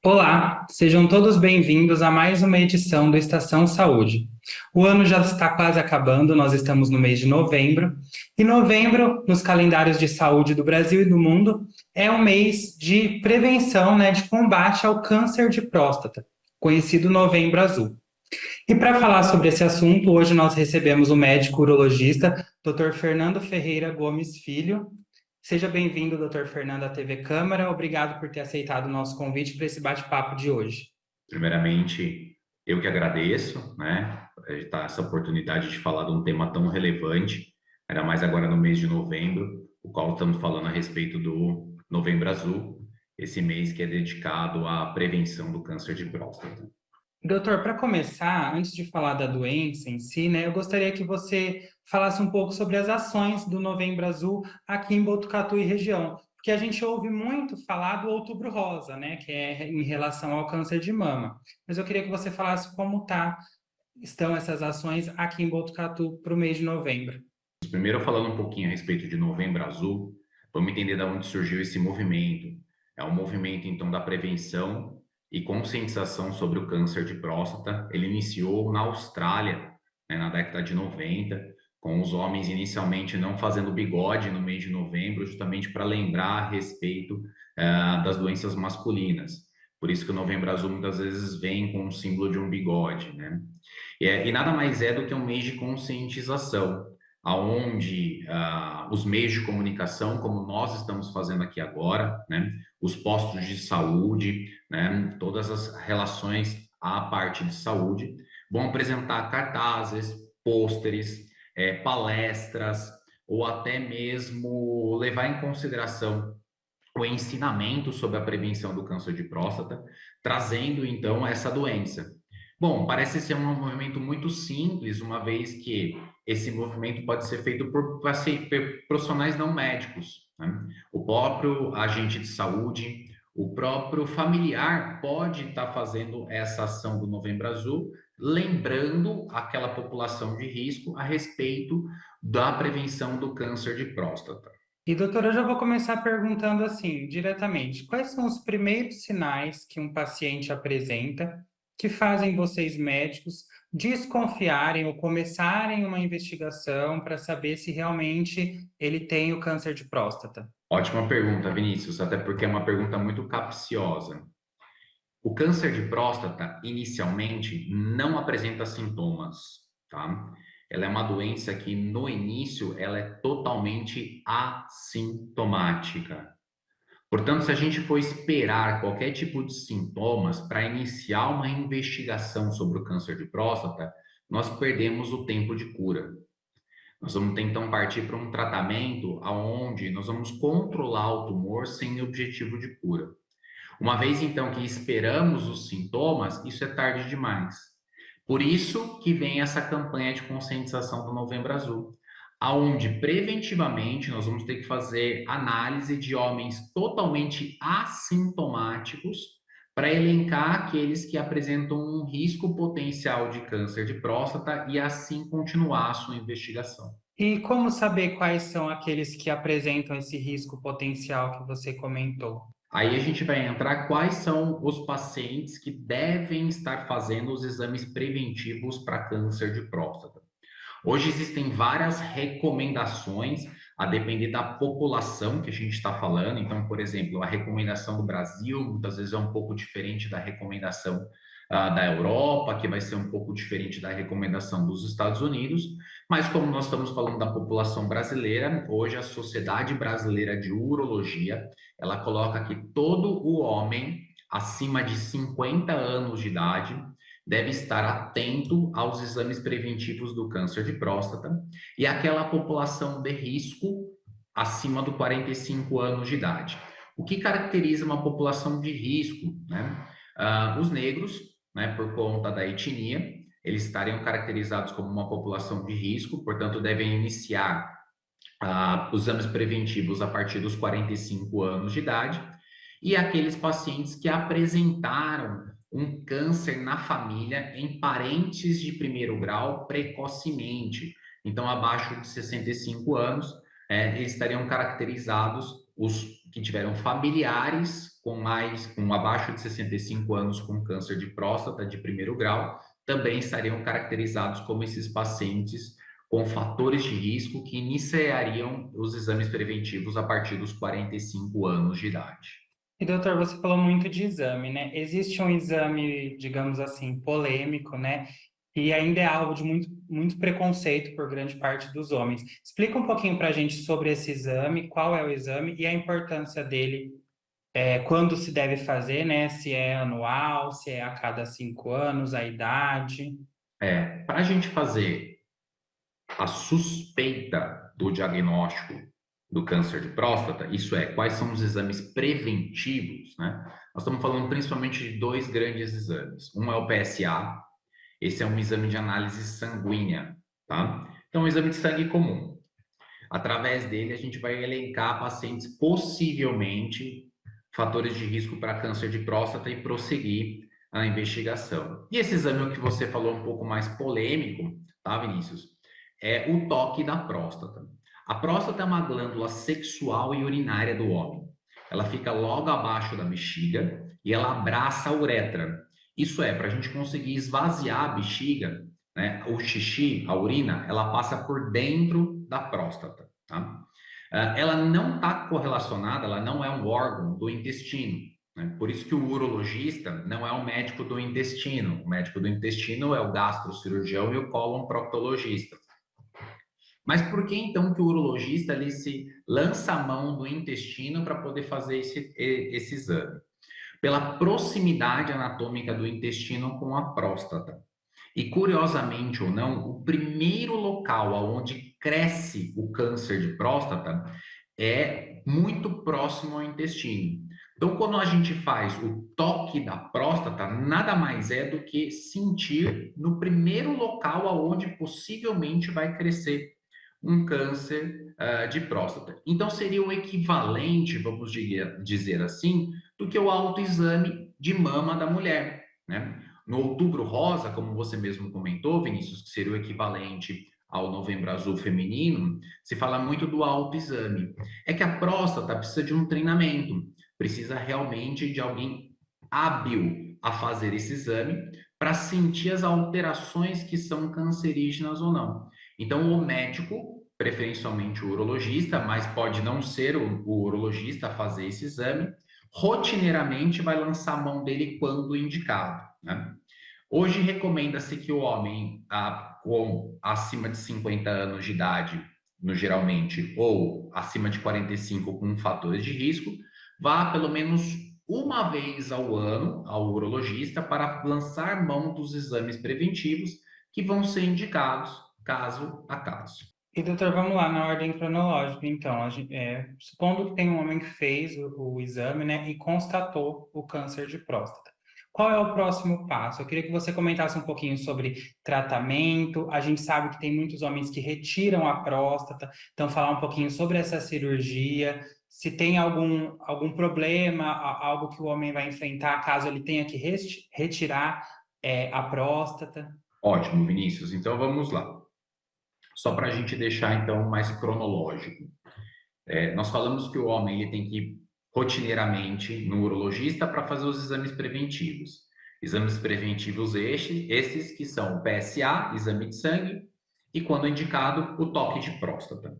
Olá, sejam todos bem-vindos a mais uma edição do Estação Saúde. O ano já está quase acabando, nós estamos no mês de novembro, e novembro, nos calendários de saúde do Brasil e do mundo, é um mês de prevenção, de combate ao câncer de próstata, conhecido Novembro Azul. E para falar sobre esse assunto, hoje nós recebemos o médico urologista, Dr. Fernando Ferreira Gomes Filho. Seja bem-vindo, Dr. Fernando, à TV Câmara. Obrigado por ter aceitado o nosso convite para esse bate-papo de hoje. Primeiramente, eu que agradeço, né, essa oportunidade de falar de um tema tão relevante, ainda mais agora no mês de novembro, o qual estamos falando a respeito do Novembro Azul, esse mês que é dedicado à prevenção do câncer de próstata. Doutor, para começar, antes de falar da doença em si, eu gostaria que você falasse um pouco sobre as ações do Novembro Azul aqui em Botucatu e região, porque a gente ouve muito falar do Outubro Rosa, que é em relação ao câncer de mama. Mas eu queria que você falasse estão essas ações aqui em Botucatu para o mês de novembro. Primeiro, falando um pouquinho a respeito de Novembro Azul, vamos entender de onde surgiu esse movimento. É um movimento, então, da prevenção e conscientização sobre o câncer de próstata. Ele iniciou na Austrália, né, na década de 90, com os homens inicialmente não fazendo bigode no mês de novembro, justamente para lembrar a respeito das doenças masculinas. Por isso que o Novembro Azul muitas vezes vem com o símbolo de um bigode, né? E nada mais é do que um mês de conscientização, aonde os meios de comunicação, como nós estamos fazendo aqui agora, né, os postos de saúde, né, todas as relações à parte de saúde, vão apresentar cartazes, pôsteres, palestras, ou até mesmo levar em consideração o ensinamento sobre a prevenção do câncer de próstata, trazendo então essa doença. Bom, parece ser um movimento muito simples, uma vez que esse movimento pode ser feito por profissionais não médicos, né? O próprio agente de saúde, o próprio familiar pode estar fazendo essa ação do Novembro Azul, lembrando aquela população de risco a respeito da prevenção do câncer de próstata. E, doutora, eu já vou começar perguntando assim, diretamente: quais são os primeiros sinais que um paciente apresenta que fazem vocês médicos desconfiarem ou começarem uma investigação para saber se realmente ele tem o câncer de próstata? Ótima pergunta, Vinícius, até porque é uma pergunta muito capciosa. O câncer de próstata, inicialmente, não apresenta sintomas, tá? Ela é uma doença que, no início, ela é totalmente assintomática. Portanto, se a gente for esperar qualquer tipo de sintomas para iniciar uma investigação sobre o câncer de próstata, nós perdemos o tempo de cura. Nós vamos ter, então, partir para um tratamento onde nós vamos controlar o tumor sem objetivo de cura. Uma vez então que esperamos os sintomas, isso é tarde demais. Por isso que vem essa campanha de conscientização do Novembro Azul, aonde preventivamente nós vamos ter que fazer análise de homens totalmente assintomáticos para elencar aqueles que apresentam um risco potencial de câncer de próstata e assim continuar a sua investigação. E como saber quais são aqueles que apresentam esse risco potencial que você comentou? Aí a gente vai entrar quais são os pacientes que devem estar fazendo os exames preventivos para câncer de próstata. Hoje existem várias recomendações, a depender da população que a gente está falando. Então, por exemplo, a recomendação do Brasil muitas vezes é um pouco diferente da recomendação da Europa, que vai ser um pouco diferente da recomendação dos Estados Unidos. Mas como nós estamos falando da população brasileira, hoje a Sociedade Brasileira de Urologia, ela coloca que todo o homem acima de 50 anos de idade deve estar atento aos exames preventivos do câncer de próstata e aquela população de risco acima dos 45 anos de idade. O que caracteriza uma população de risco, né? Os negros, né, por conta da etnia, eles estariam caracterizados como uma população de risco, portanto, devem iniciar os exames preventivos a partir dos 45 anos de idade, e aqueles pacientes que apresentaram um câncer na família em parentes de primeiro grau precocemente. Então, abaixo de 65 anos, eles estariam caracterizados os que tiveram familiares com abaixo de 65 anos com câncer de próstata de primeiro grau, também estariam caracterizados como esses pacientes com fatores de risco que iniciariam os exames preventivos a partir dos 45 anos de idade. E, doutor, você falou muito de exame, né? Existe um exame, digamos assim, polêmico, né? E ainda é alvo de muito preconceito por grande parte dos homens. Explica um pouquinho para a gente sobre esse exame, qual é o exame e a importância dele, quando se deve fazer, né? Se é anual, se é a cada 5 anos, a idade. Para a gente fazer a suspeita do diagnóstico do câncer de próstata, isso é, quais são os exames preventivos, né? Nós estamos falando principalmente de dois grandes exames. Um é o PSA, esse é um exame de análise sanguínea, tá? Então, é um exame de sangue comum. Através dele, a gente vai elencar pacientes possivelmente fatores de risco para câncer de próstata e prosseguir a investigação. E esse exame que você falou um pouco mais polêmico, tá, Vinícius? É o toque da próstata. A próstata é uma glândula sexual e urinária do homem. Ela fica logo abaixo da bexiga e ela abraça a uretra. Isso é, para a gente conseguir esvaziar a bexiga, né, o xixi, a urina, ela passa por dentro da próstata, tá? Ela não está correlacionada, ela não é um órgão do intestino, né? Por isso que o urologista não é um médico do intestino. O médico do intestino é o gastrocirurgião e o colon-proctologista. Mas por que então que o urologista ele se lança a mão do intestino para poder fazer esse exame? Pela proximidade anatômica do intestino com a próstata. E curiosamente ou não, o primeiro local onde cresce o câncer de próstata é muito próximo ao intestino. Então, quando a gente faz o toque da próstata, nada mais é do que sentir no primeiro local aonde possivelmente vai crescer um câncer de próstata. Então, seria o equivalente, vamos dizer assim, do que o autoexame de mama da mulher, né? No Outubro Rosa, como você mesmo comentou, Vinícius, que seria o equivalente ao Novembro Azul feminino, se fala muito do autoexame. É que a próstata precisa de um treinamento, precisa realmente de alguém hábil a fazer esse exame para sentir as alterações que são cancerígenas ou não. Então, o médico, preferencialmente o urologista, mas pode não ser o urologista a fazer esse exame, rotineiramente vai lançar a mão dele quando indicado, né? Hoje recomenda-se que o homem com acima de 50 anos de idade, no geralmente, ou acima de 45 com fatores de risco, vá pelo menos uma vez ao ano ao urologista para lançar mão dos exames preventivos que vão ser indicados caso a caso. E, doutor, vamos lá, na ordem cronológica, então. Supondo que tem um homem que fez o exame, né, e constatou o câncer de próstata. Qual é o próximo passo? Eu queria que você comentasse um pouquinho sobre tratamento. A gente sabe que tem muitos homens que retiram a próstata, então falar um pouquinho sobre essa cirurgia, se tem algum problema, algo que o homem vai enfrentar caso ele tenha que retirar, a próstata. Ótimo, Vinícius. Então vamos lá. Só para a gente deixar então mais cronológico. Nós falamos que o homem ele tem que ir rotineiramente no urologista para fazer os exames preventivos. Exames preventivos esses que são o PSA, exame de sangue, e quando indicado, o toque de próstata.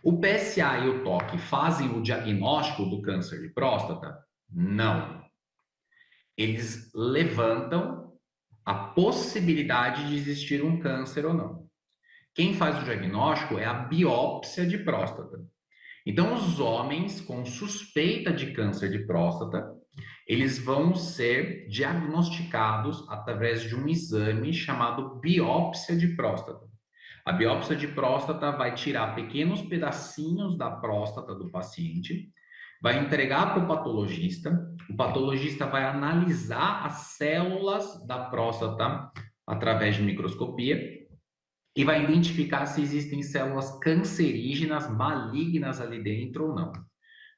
O PSA e o toque fazem o diagnóstico do câncer de próstata? Não. Eles levantam a possibilidade de existir um câncer ou não. Quem faz o diagnóstico é a biópsia de próstata. Então, os homens com suspeita de câncer de próstata, eles vão ser diagnosticados através de um exame chamado biópsia de próstata. A biópsia de próstata vai tirar pequenos pedacinhos da próstata do paciente, vai entregar para o patologista vai analisar as células da próstata através de microscopia e vai identificar se existem células cancerígenas malignas ali dentro ou não.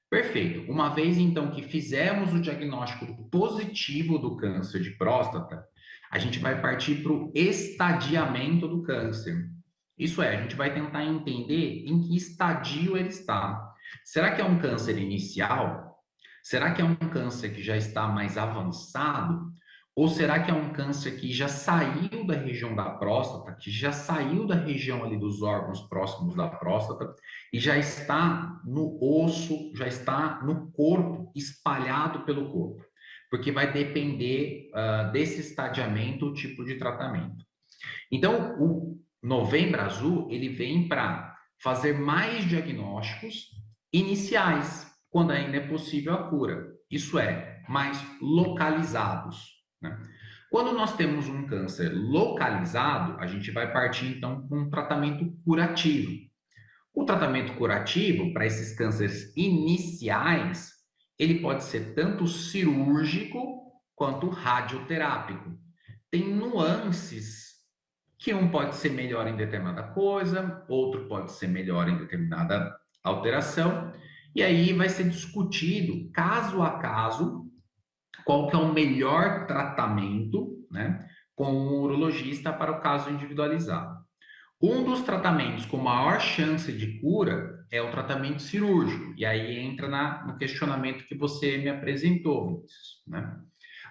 Perfeito. Uma vez então que fizermos o diagnóstico positivo do câncer de próstata, a gente vai partir para o estadiamento do câncer. Isso é, a gente vai tentar entender em que estadio ele está. Será que é um câncer inicial? Será que é um câncer que já está mais avançado? Ou será que é um câncer que já saiu da região da próstata, que já saiu da região ali dos órgãos próximos da próstata e já está no osso, já está no corpo, espalhado pelo corpo? Porque vai depender desse estadiamento, o tipo de tratamento. Então, o Novembro Azul, ele vem para fazer mais diagnósticos iniciais, quando ainda é possível a cura. Isso é, mais localizados, né? Quando nós temos um câncer localizado, a gente vai partir então com um tratamento curativo. O tratamento curativo para esses cânceres iniciais, ele pode ser tanto cirúrgico quanto radioterápico. Tem nuances que um pode ser melhor em determinada coisa, outro pode ser melhor em determinada alteração, e aí vai ser discutido caso a caso qual que é o melhor tratamento, né, com o urologista para o caso individualizado. Um dos tratamentos com maior chance de cura é o tratamento cirúrgico, e aí entra no questionamento que você me apresentou, Vinícius, né?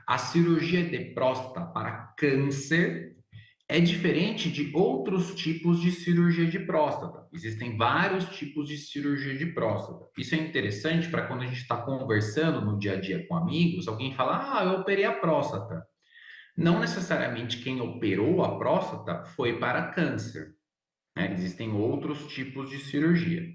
A cirurgia de próstata para câncer é diferente de outros tipos de cirurgia de próstata. Existem vários tipos de cirurgia de próstata. Isso é interessante para quando a gente está conversando no dia a dia com amigos, alguém fala, eu operei a próstata. Não necessariamente quem operou a próstata foi para câncer, né? Existem outros tipos de cirurgia.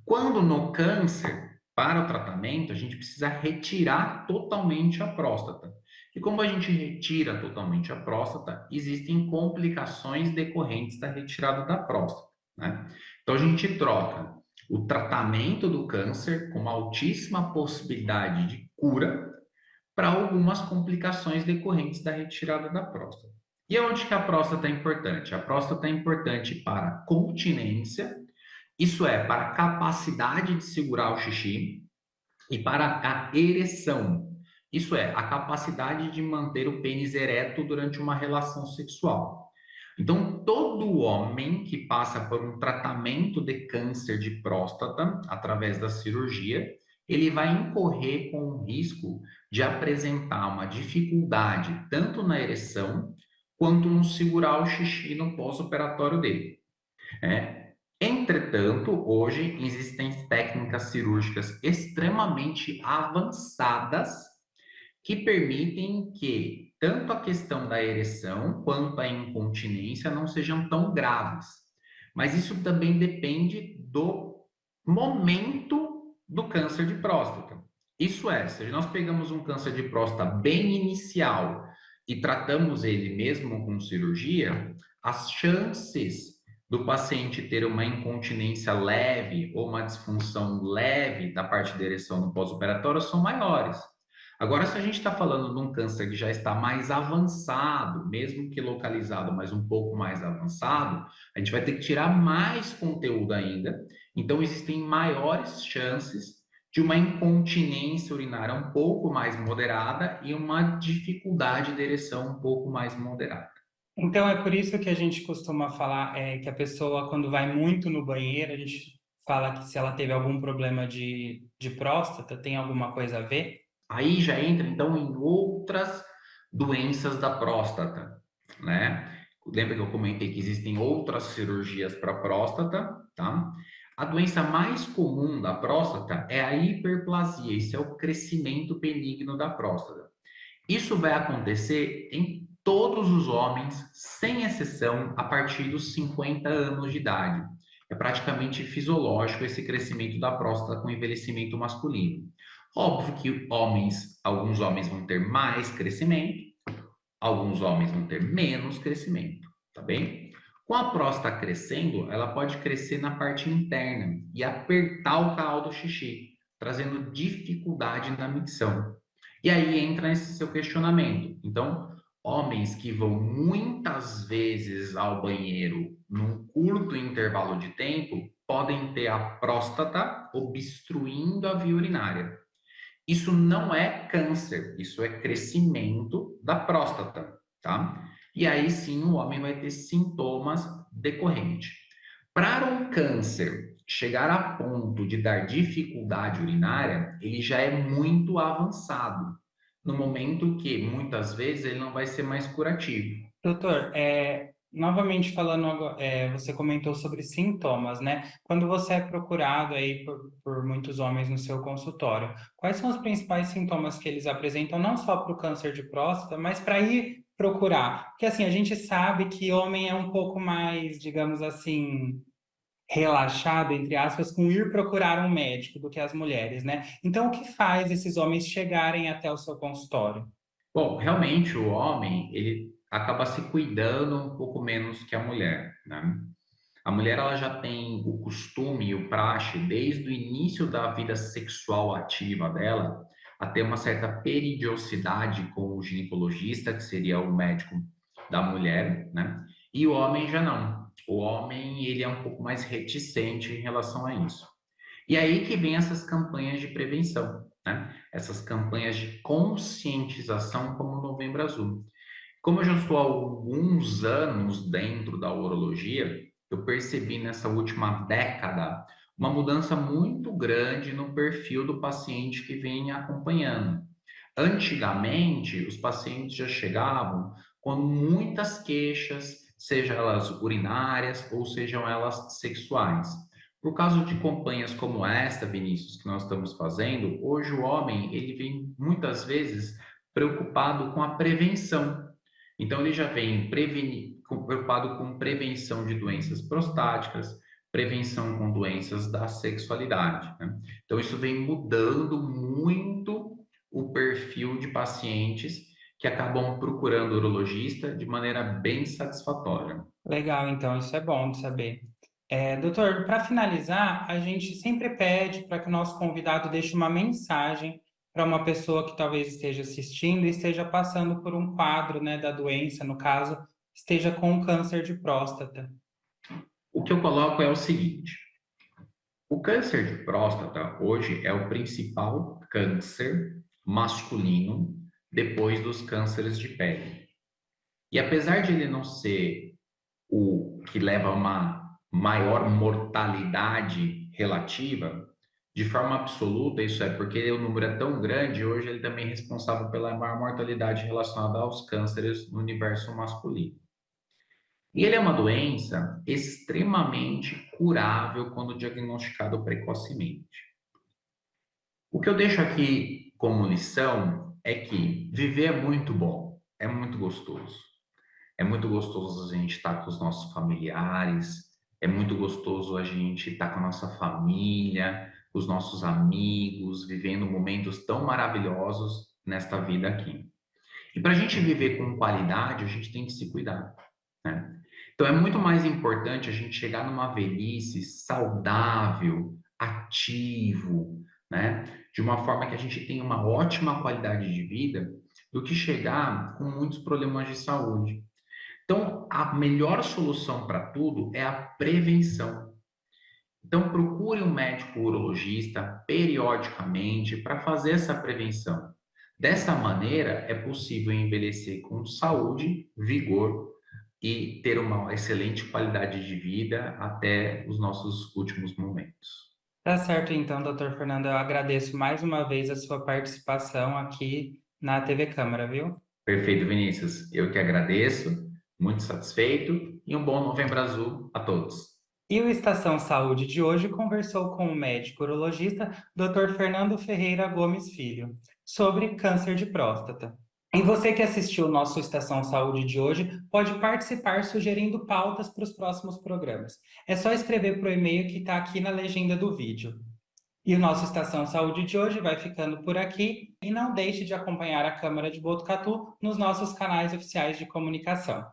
Quando no câncer, para o tratamento, a gente precisa retirar totalmente a próstata. E como a gente retira totalmente a próstata, existem complicações decorrentes da retirada da próstata, né? Então a gente troca o tratamento do câncer com uma altíssima possibilidade de cura para algumas complicações decorrentes da retirada da próstata. E onde que a próstata é importante? A próstata é importante para continência, isso é, para a capacidade de segurar o xixi e para a ereção. Isso é, a capacidade de manter o pênis ereto durante uma relação sexual. Então, todo homem que passa por um tratamento de câncer de próstata através da cirurgia, ele vai incorrer com o risco de apresentar uma dificuldade tanto na ereção quanto no segurar o xixi no pós-operatório dele. Entretanto, hoje existem técnicas cirúrgicas extremamente avançadas que permitem que tanto a questão da ereção quanto a incontinência não sejam tão graves. Mas isso também depende do momento do câncer de próstata. Isso é, se nós pegamos um câncer de próstata bem inicial e tratamos ele mesmo com cirurgia, as chances do paciente ter uma incontinência leve ou uma disfunção leve da parte da ereção no pós-operatório são maiores. Agora, se a gente está falando de um câncer que já está mais avançado, mesmo que localizado, mas um pouco mais avançado, a gente vai ter que tirar mais conteúdo ainda. Então, existem maiores chances de uma incontinência urinária um pouco mais moderada e uma dificuldade de ereção um pouco mais moderada. Então é por isso que a gente costuma falar que a pessoa, quando vai muito no banheiro, a gente fala que se ela teve algum problema de próstata, tem alguma coisa a ver? Aí já entra, então, em outras doenças da próstata, né? Lembra que eu comentei que existem outras cirurgias para próstata, tá? A doença mais comum da próstata é a hiperplasia, isso é o crescimento benigno da próstata. Isso vai acontecer em todos os homens, sem exceção, a partir dos 50 anos de idade. É praticamente fisiológico esse crescimento da próstata com o envelhecimento masculino. Óbvio que alguns homens vão ter mais crescimento, alguns homens vão ter menos crescimento, tá bem? Com a próstata crescendo, ela pode crescer na parte interna e apertar o canal do xixi, trazendo dificuldade na micção. E aí entra esse seu questionamento. Então, homens que vão muitas vezes ao banheiro num curto intervalo de tempo podem ter a próstata obstruindo a via urinária. Isso não é câncer, isso é crescimento da próstata, tá? E aí sim o homem vai ter sintomas decorrentes. Para um câncer chegar a ponto de dar dificuldade urinária, ele já é muito avançado, no momento que muitas vezes ele não vai ser mais curativo. Doutor, novamente falando, você comentou sobre sintomas, né? Quando você é procurado aí por muitos homens no seu consultório, quais são os principais sintomas que eles apresentam, não só para o câncer de próstata, mas para ir procurar? Porque assim, a gente sabe que homem é um pouco mais, digamos assim, relaxado, entre aspas, com ir procurar um médico do que as mulheres, né? Então, o que faz esses homens chegarem até o seu consultório? Bom, realmente o homem, ele acaba se cuidando um pouco menos que a mulher, né? A mulher, ela já tem o costume e o praxe, desde o início da vida sexual ativa dela, a ter uma certa periodicidade com o ginecologista, que seria o médico da mulher, né? E o homem já não. O homem, ele é um pouco mais reticente em relação a isso. E aí que vem essas campanhas de prevenção, né? Essas campanhas de conscientização como o Novembro Azul. Como eu já estou há alguns anos dentro da urologia, eu percebi nessa última década uma mudança muito grande no perfil do paciente que vem acompanhando. Antigamente, os pacientes já chegavam com muitas queixas, sejam elas urinárias ou sejam elas sexuais. Por causa de campanhas como esta, Vinícius, que nós estamos fazendo, hoje o homem ele vem muitas vezes preocupado com a prevenção. Então ele já vem preocupado com prevenção de doenças prostáticas, prevenção com doenças da sexualidade, né? Então isso vem mudando muito o perfil de pacientes que acabam procurando urologista de maneira bem satisfatória. Legal, então, isso é bom de saber. Doutor, para finalizar, a gente sempre pede para que o nosso convidado deixe uma mensagem para uma pessoa que talvez esteja assistindo e esteja passando por um quadro, né, da doença, no caso, esteja com câncer de próstata. O que eu coloco é o seguinte: o câncer de próstata hoje é o principal câncer masculino depois dos cânceres de pele. E apesar de ele não ser o que leva a uma maior mortalidade relativa, de forma absoluta, isso é porque o número é tão grande, hoje ele também é responsável pela maior mortalidade relacionada aos cânceres no universo masculino. E ele é uma doença extremamente curável quando diagnosticado precocemente. O que eu deixo aqui como lição é que viver é muito bom, é muito gostoso. É muito gostoso a gente estar com os nossos familiares, é muito gostoso a gente estar com a nossa família, com os nossos amigos, vivendo momentos tão maravilhosos nesta vida aqui. E para a gente viver com qualidade, a gente tem que se cuidar, né? Então é muito mais importante a gente chegar numa velhice saudável, ativo, né? De uma forma que a gente tenha uma ótima qualidade de vida, do que chegar com muitos problemas de saúde. Então, a melhor solução para tudo é a prevenção. Então, procure um médico urologista periodicamente para fazer essa prevenção. Dessa maneira, é possível envelhecer com saúde, vigor e ter uma excelente qualidade de vida até os nossos últimos momentos. Tá certo, então, doutor Fernando, eu agradeço mais uma vez a sua participação aqui na TV Câmara, viu? Perfeito, Vinícius. Eu que agradeço, muito satisfeito e um bom Novembro Azul a todos. E o Estação Saúde de hoje conversou com o médico urologista Dr. Fernando Ferreira Gomes Filho sobre câncer de próstata. E você que assistiu o nosso Estação Saúde de hoje pode participar sugerindo pautas para os próximos programas. É só escrever para o e-mail que está aqui na legenda do vídeo. E o nosso Estação Saúde de hoje vai ficando por aqui e não deixe de acompanhar a Câmara de Botucatu nos nossos canais oficiais de comunicação.